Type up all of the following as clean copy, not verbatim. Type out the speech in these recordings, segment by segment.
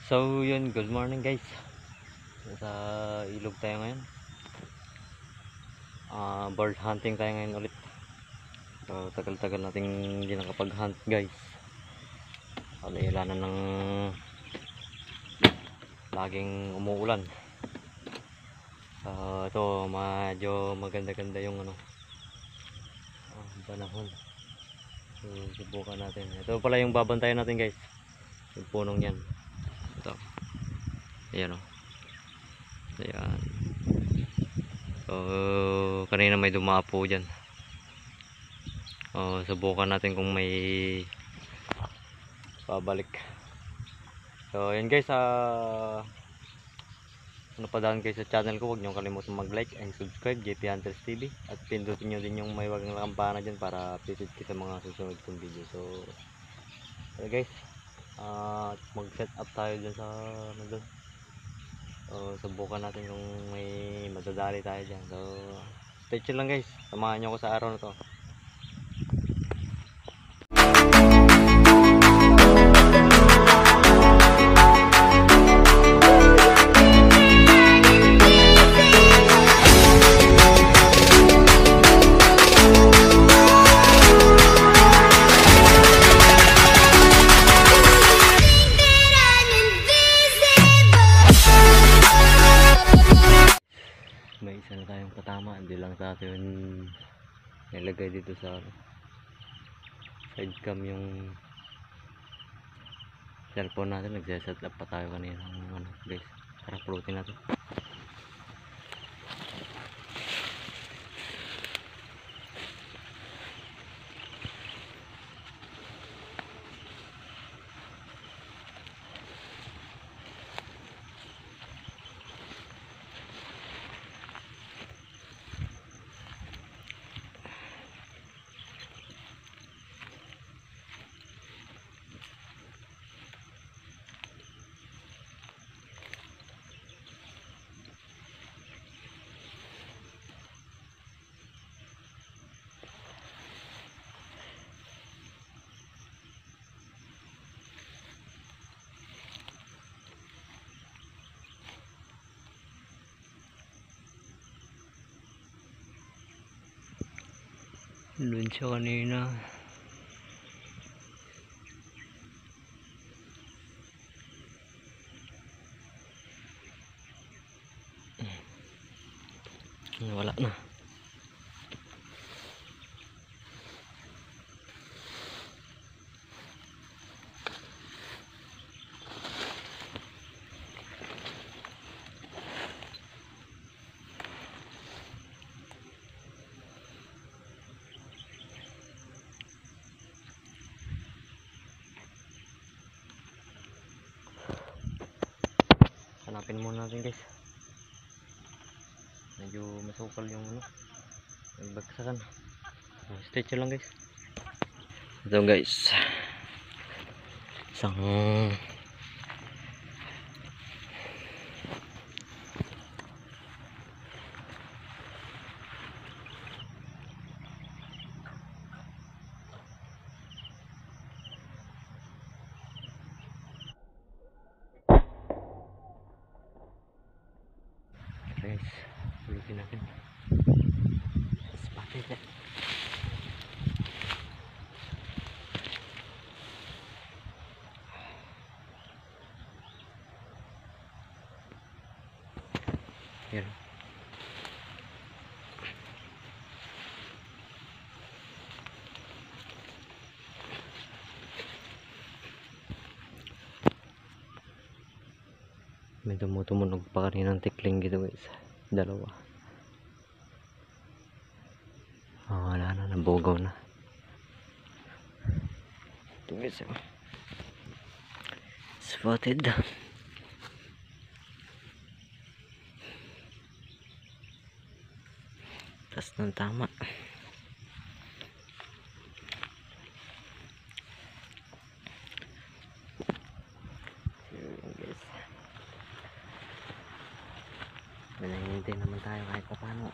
So yun, good morning guys. Sa ilog tayo ngayon. Bird hunting tayo ngayon ulit. So tagal-tagal nating hindi nakapag-hunt guys. Kadahilanan ng laging umuulan. Ito medyo maganda-ganda yung panahon. So subukan natin. Ito pala yung babantayan natin guys. Yung punong yan. Ito. Ayan o. Ayan. So kanina may dumapo dyan. Subukan natin kung may pabalik. So yan guys, napadaan kayo sa channel ko, huwag nyo kalimutan mag-like and subscribe, JP Hunters TV, at pindutin nyo din yung may wagang kampana dyan para updated kayo sa mga susunod kong video. So guys, mag-set up tayo dyan sa doon. Subukan natin kung may madadali tayo dyan. So stay tuned lang guys, samahan nyo ako sa araw na to. May isa na tayong katama, hindi lang sa atin nilagay dito sa side cam yung cellphone natin. Nagse-set up pa tayo kanina guys, para pulutin natin. Doon siya kanina. Wala na. Hanapin muna natin guys. Medyo masukal yung may bagsakan. Stay tuned lang guys. Ito guys, isang guys, pulutin natin. Spotted na. Yan. May tumutunog pa kaninang tikling dito guys. Dalawa. Wala na, nabugaw na. Ito guys, spotted. Tas ng tama. Manahintay naman tayo kahit pa paano.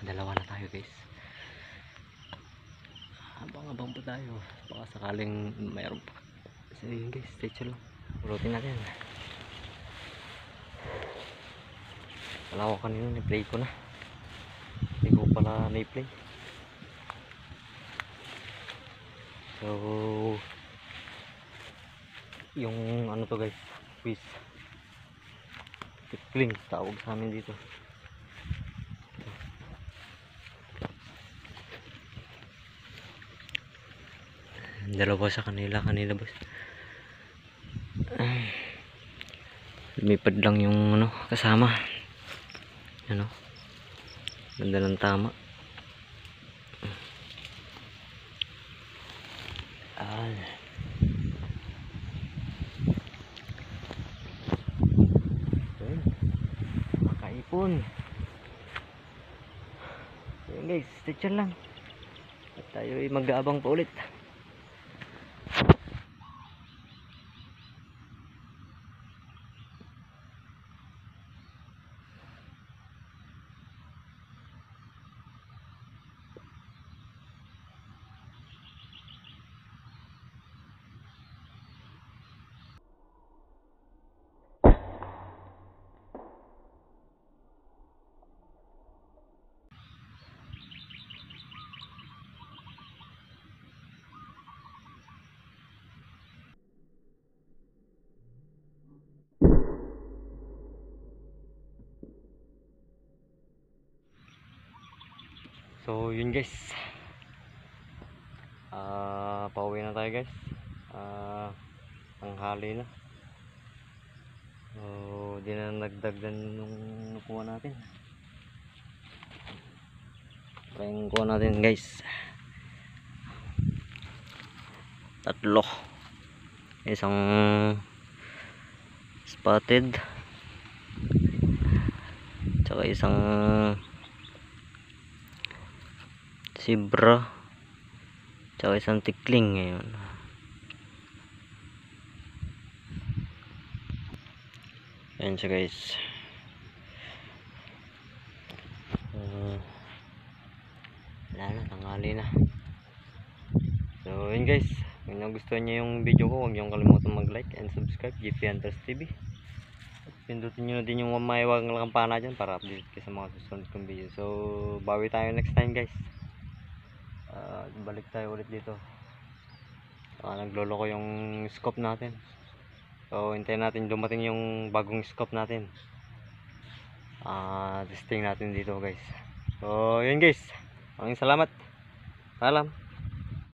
Dalawa na tayo guys. Abang-abang pa tayo. Baka sakaling mayroon pa. So yun guys, stay chill lang. Ulitin natin. Wala ko kanina, ni-play ko na. Hindi ko pala na-play. So yung ano to guys, quiz. Tickling, tawag sa amin dito. Dalawa sa kanila boss. Lumipad lang yung ano, kasama. Ano? Ganda ng tama. Makaipon. Ayun guys, stitcher lang. At tayo ay mag-aabang pa ulit. So yun guys, pauwi na tayo guys. Tanghali na. So di na nagdagdan nung nakuha natin. Try yung kuha natin guys. 3. Isang spotted, tsaka isang zebra, tsaka isang tikling. Ngayon ayan siya guys. Wala na, tanghali na. So yun guys, kung nagustuhan nyo yung video ko, huwag nyo kalimutan mag like and subscribe JP Hunters TV. At pindutin nyo na din yung mamayawagang kampana dyan para update kayo sa mga susunod kong video. So bawi tayo next time guys. Balik tayo ulit dito. Nagloloko yung scope natin. So hintayin natin dumating yung bagong scope natin. Testing natin dito guys. So yun guys, maraming salamat. Paalam.